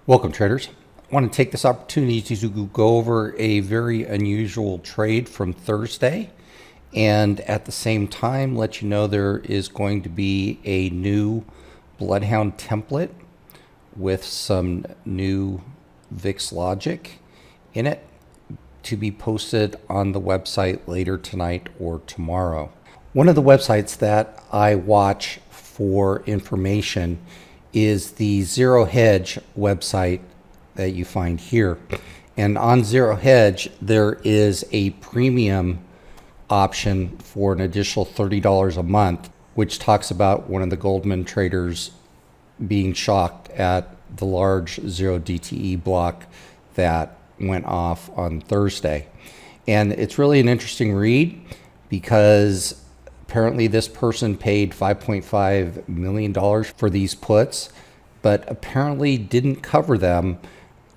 Welcome, traders. I want to take this opportunity to go over a very unusual trade from Thursday, and at the same time let you know there is going to be a new BloodHound template with some new VIX logic in it to be posted on the website later tonight or tomorrow. One of the websites that I watch for information is the Zero Hedge website that you find here. And on Zero Hedge, there is a premium option for an additional $30 a month, which talks about one of the Goldman traders being shocked at the large zero DTE block that went off on Thursday. And it's really an interesting read because apparently this person paid $5.5 million for these puts, but apparently didn't cover them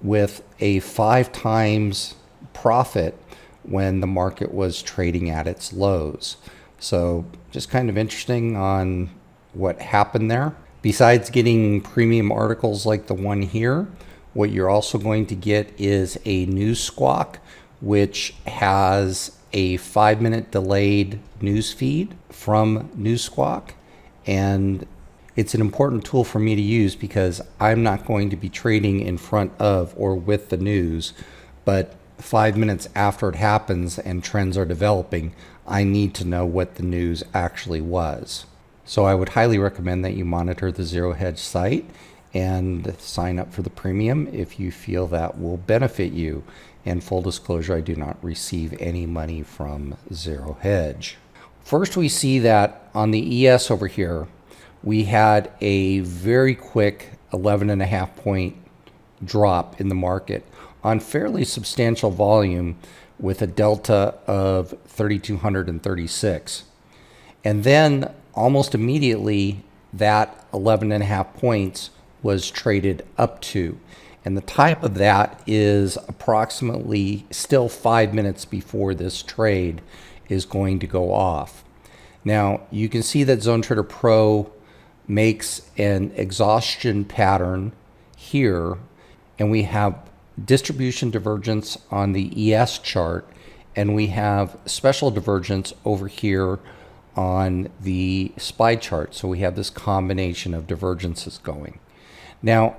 with a 5 times profit when the market was trading at its lows. So just kind of interesting on what happened there. Besides getting premium articles like the one here, what you're also going to get is a news squawk, which has a 5-minute delayed news feed from News Squawk. And it's an important tool for me to use because I'm not going to be trading in front of or with the news, but 5 minutes after it happens and trends are developing, I need to know what the news actually was. So I would highly recommend that you monitor the Zero Hedge site and sign up for the premium if you feel that will benefit you. And full disclosure, I do not receive any money from Zero Hedge. First, we see that on the ES over here, we had a very quick 11.5 point drop in the market on fairly substantial volume with a delta of 3,236. And then almost immediately, that 11.5 points was traded up to. And the type of that is approximately still 5 minutes before this trade is going to go off. Now, you can see that ZoneTraderPro makes an exhaustion pattern here, and we have distribution divergence on the ES chart, and we have special divergence over here on the SPY chart. So we have this combination of divergences going. Now,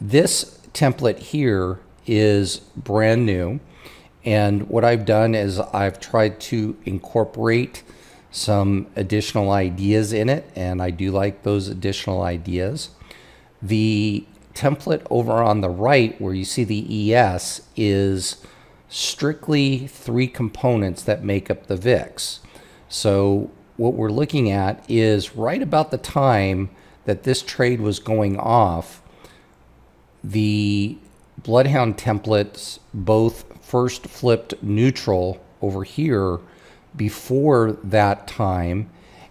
this template here is brand new, and what I've done is I've tried to incorporate some additional ideas in it, and I do like those additional ideas. The template over on the right where you see the ES is strictly 3 components that make up the VIX. So what we're looking at is right about the time that this trade was going off, the BloodHound templates both first flipped neutral over here before that time,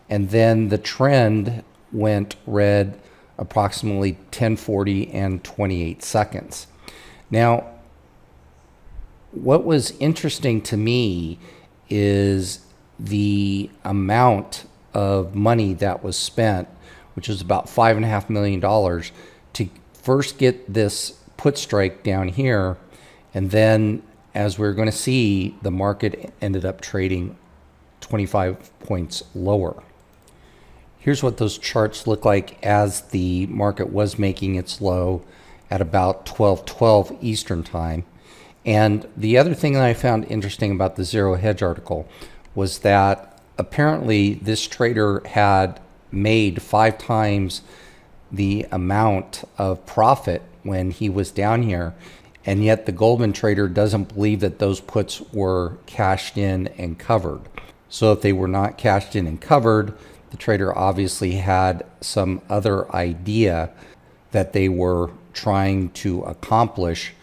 and then the trend went red approximately 10:40 and 28 seconds. Now, what was interesting to me is the amount of money that was spent, which was about $5.5 million, to first get this put strike down here, and then, as we're going to see, the market ended up trading 25 points lower. Here's what those charts look like as the market was making its low at about 12:12 Eastern time. And the other thing that I found interesting about the Zero Hedge article was that apparently this trader had made 5 times the amount of profit when he was down here, and yet the Goldman trader doesn't believe that those puts were cashed in and covered. So if they were not cashed in and covered, the trader obviously had some other idea that they were trying to accomplish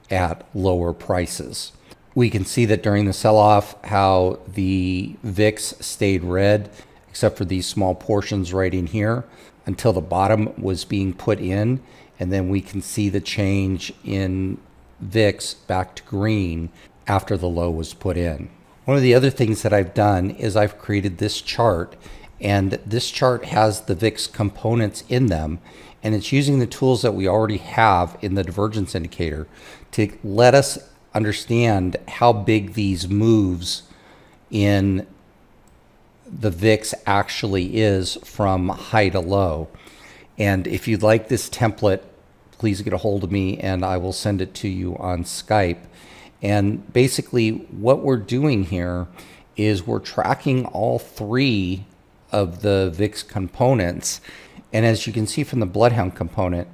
at lower prices. We can see that during the sell-off how the VIX stayed red, except for these small portions right in here, until the bottom was being put in, and then we can see the change in VIX back to green after the low was put in. One of the other things that I've done is I've created this chart, and this chart has the VIX components in them, And it's using the tools that we already have in the divergence indicator to let us understand how big these moves in the VIX actually is from high to low. And if you'd like this template, please get a hold of me and I will send it to you on Skype. And basically what we're doing here is we're tracking all three of the VIX components. And as you can see from the BloodHound component,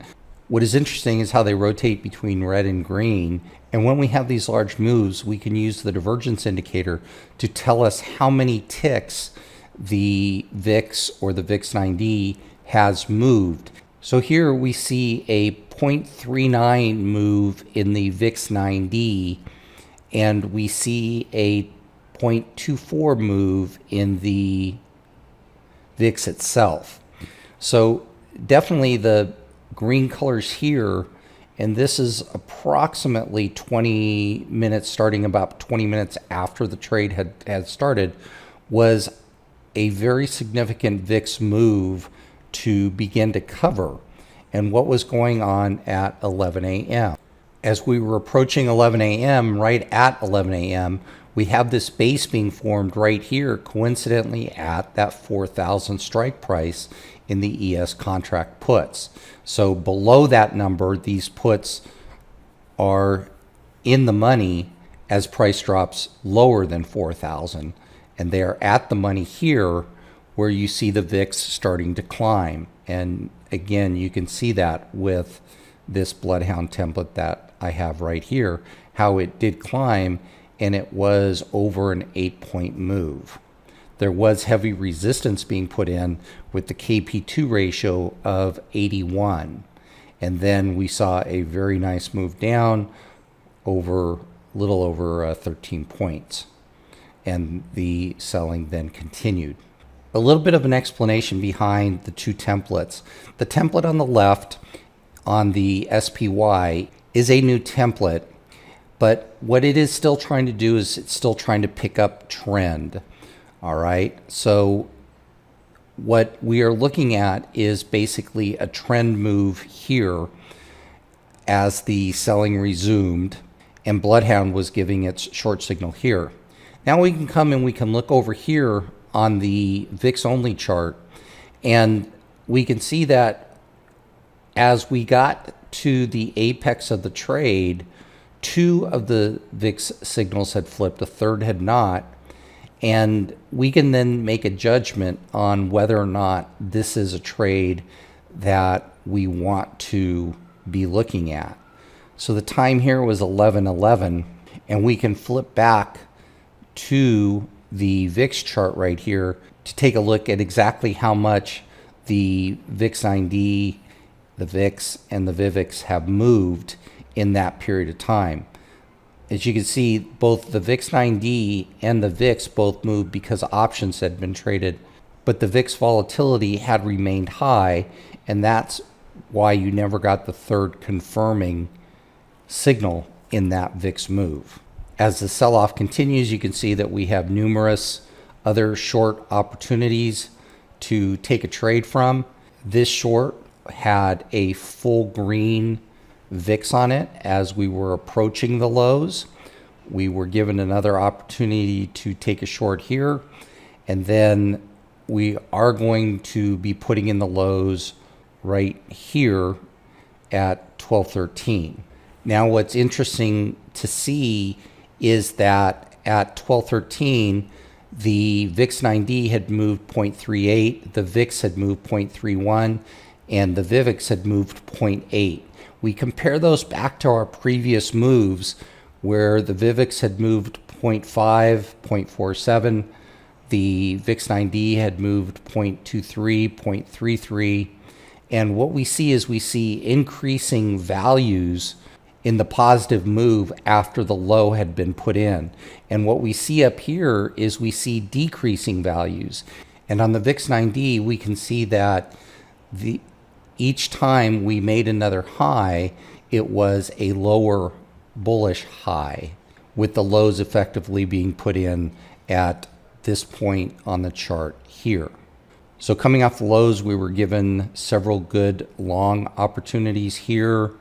what is interesting is how they rotate between red and green. And when we have these large moves, we can use the divergence indicator to tell us how many ticks the VIX or the VIX 9D has moved. So here we see a 0.39 move in the VIX 9D, and we see a 0.24 move in the VIX itself. So definitely the green colors here, and this is approximately 20 minutes, starting about 20 minutes after the trade had started, was a very significant VIX move to begin to cover, and what was going on at 11 a.m. As we were approaching 11 a.m., right at 11 a.m., we have this base being formed right here, coincidentally at that 4,000 strike price in the ES contract puts. So below that number, these puts are in the money as price drops lower than 4,000, and they are at the money here where you see the VIX starting to climb. And again, you can see that with this BloodHound template that I have right here, how it did climb, and it was over an 8-point move. There was heavy resistance being put in with the KP2 ratio of 81. And then we saw a very nice move down over little over 13 points. And the selling then continued. A little bit of an explanation behind the two templates. The template on the left on the SPY is a new template, but what it is still trying to do is it's still trying to pick up trend. All right, so what we are looking at is basically a trend move here as the selling resumed, and BloodHound was giving its short signal here. Now we can come and we can look over here on the VIX only chart, and we can see that as we got to the apex of the trade, two of the VIX signals had flipped, a third had not, and we can then make a judgment on whether or not this is a trade that we want to be looking at. So the time here was 11:11, and we can flip back to the VIX chart right here to take a look at exactly how much the VIX 9D, the VIX, and the VIVIX have moved in that period of time. As you can see, both the VIX 9D and the VIX both moved because options had been traded, but the VIX volatility had remained high, and that's why you never got the third confirming signal in that VIX move. As the sell-off continues, you can see that we have numerous other short opportunities to take a trade from. This short had a full green VIX on it as we were approaching the lows. We were given another opportunity to take a short here, and then we are going to be putting in the lows right here at 12:13. Now what's interesting to see is that at 12:13 the VIX 9D had moved 0.38, the VIX had moved 0.31, and the VIVIX had moved 0.8. We compare those back to our previous moves where the VIVIX had moved 0.5, 0.47, the VIX 9D had moved 0.23, 0.33, and what we see is we see increasing values in the positive move after the low had been put in. And what we see up here is we see decreasing values. And on the VIX 9D, we can see that each time we made another high, it was a lower bullish high, with the lows effectively being put in at this point on the chart here. So coming off the lows, we were given several good long opportunities here,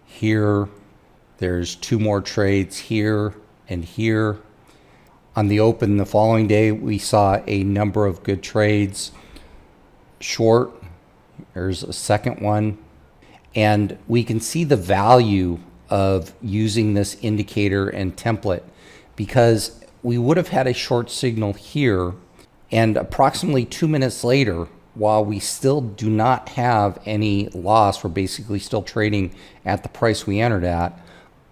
here. There's two more trades here and here. On the open the following day, we saw a number of good trades. Short, there's a second one. And we can see the value of using this indicator and template because we would have had a short signal here, and approximately 2 minutes later, while we still do not have any loss, we're basically still trading at the price we entered at,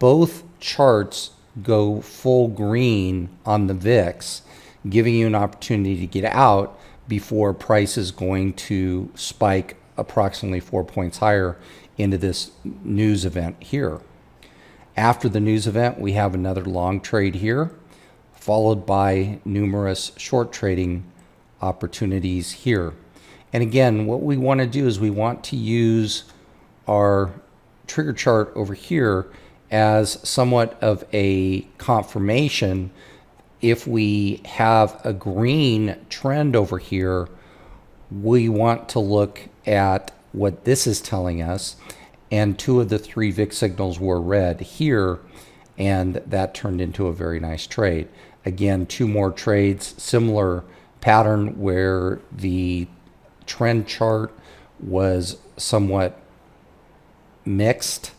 both charts go full green on the VIX, giving you an opportunity to get out before price is going to spike approximately 4 points higher into this news event here. After the news event, we have another long trade here, followed by numerous short trading opportunities here. And again, what we want to do is we want to use our trigger chart over here as somewhat of a confirmation. If we have a green trend over here, we want to look at what this is telling us. And two of the three VIX signals were red here, and that turned into a very nice trade. Again, two more trades, similar pattern where the trend chart was somewhat mixed,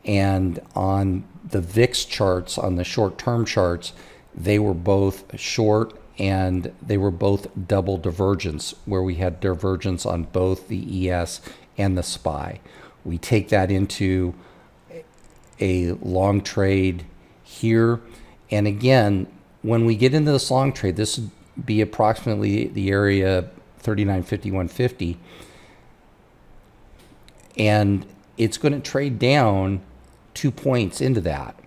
and on the VIX charts, on the short-term charts, they were both short and they were both double divergence, where we had divergence on both the ES and the SPY. We take that into a long trade here, and again, when we get into this long trade, this would be approximately the area 39.5150, and it's going to trade down 2 points into that.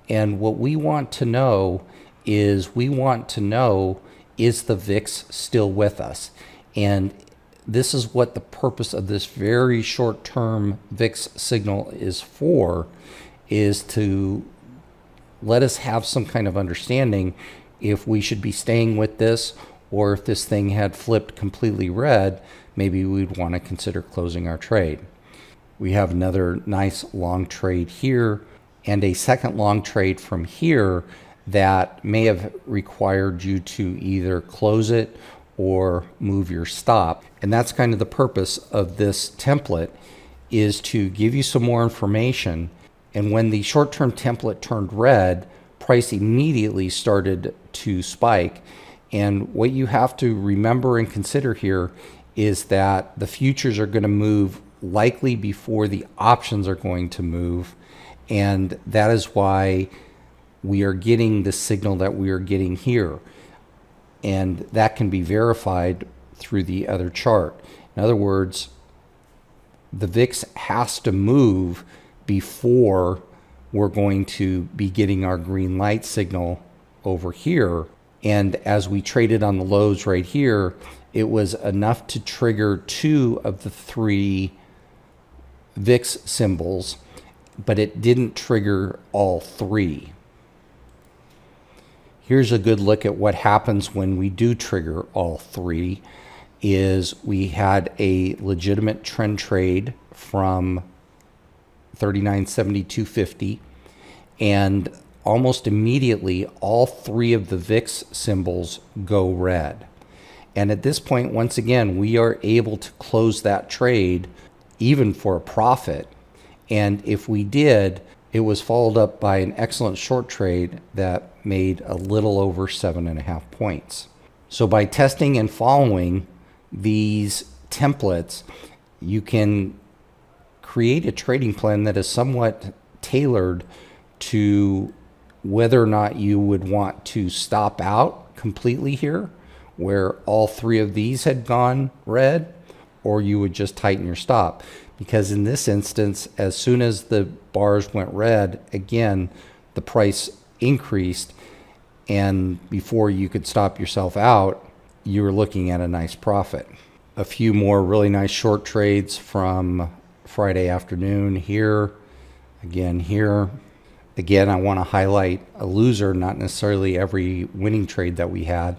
And what we want to know is is the VIX still with us? And this is what the purpose of this very short-term VIX signal is for, is to let us have some kind of understanding if we should be staying with this, or if this thing had flipped completely red, maybe we'd want to consider closing our trade. We have another nice long trade here and a second long trade from here that may have required you to either close it or move your stop. And that's kind of the purpose of this template, is to give you some more information. And when the short-term template turned red, price immediately started to spike. And what you have to remember and consider here is that the futures are going to move likely before the options are going to move. And that is why we are getting the signal that we are getting here. And that can be verified through the other chart. In other words, the VIX has to move before we're going to be getting our green light signal over here. And as we traded on the lows right here, it was enough to trigger two of the three VIX symbols, but it didn't trigger all three. Here's a good look at what happens when we do trigger all three. Is we had a legitimate trend trade from 39.7250, and almost immediately all three of the VIX symbols go red. And at this point, once again, we are able to close that trade even for a profit. And if we did, it was followed up by an excellent short trade that made a little over 7.5 points. So by testing and following these templates, you can create a trading plan that is somewhat tailored to whether or not you would want to stop out completely here, where all three of these had gone red, or you would just tighten your stop. Because in this instance, as soon as the bars went red, again, the price increased, and before you could stop yourself out, you were looking at a nice profit. A few more really nice short trades from Friday afternoon here, again here. Again, I want to highlight a loser, not necessarily every winning trade that we had,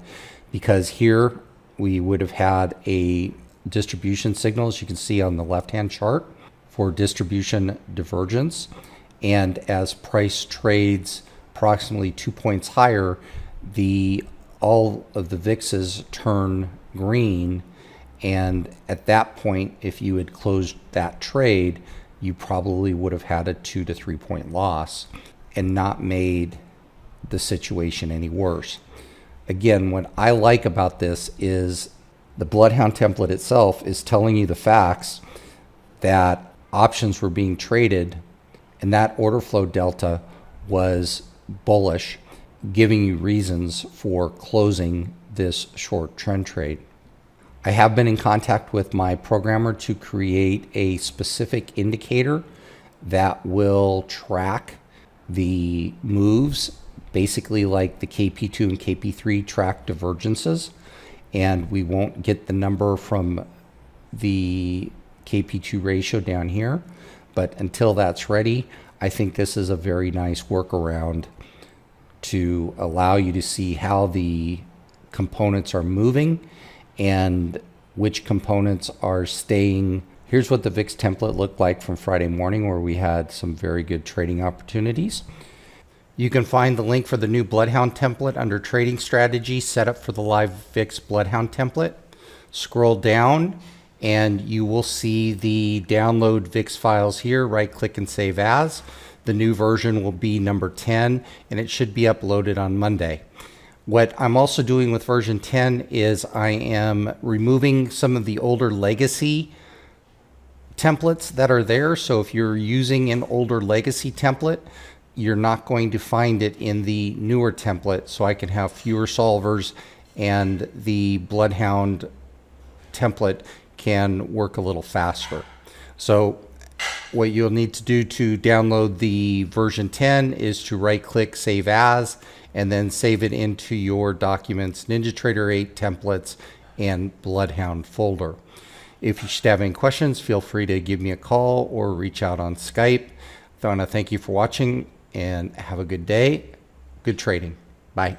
because here we would have had a distribution signal, as you can see on the left-hand chart, for distribution divergence. And as price trades approximately 2 points higher, all of the VIXs turn green. And at that point, if you had closed that trade, you probably would have had a 2 to 3 point loss and not made the situation any worse. Again, what I like about this is the BloodHound template itself is telling you the facts that options were being traded and that order flow delta was bullish, giving you reasons for closing this short trend trade. I have been in contact with my programmer to create a specific indicator that will track the moves, basically like the KP2 and KP3 track divergences. And we won't get the number from the KP2 ratio down here. But until that's ready, I think this is a very nice workaround to allow you to see how the components are moving and which components are staying. Here's what the VIX template looked like from Friday morning, where we had some very good trading opportunities. You can find the link for the new BloodHound template under Trading Strategy, set up for the live VIX BloodHound template. Scroll down and you will see the download VIX files here. Right click and save as. The new version will be number 10 and it should be uploaded on Monday. What I'm also doing with version 10 is I am removing some of the older legacy templates that are there. So if you're using an older legacy template, you're not going to find it in the newer template. So I can have fewer solvers and the BloodHound template can work a little faster. So what you'll need to do to download the version 10 is to right click save as and then save it into your documents, NinjaTrader 8 templates and BloodHound folder. If you should have any questions, feel free to give me a call or reach out on Skype. I want to thank you for watching and have a good day. Good trading. Bye.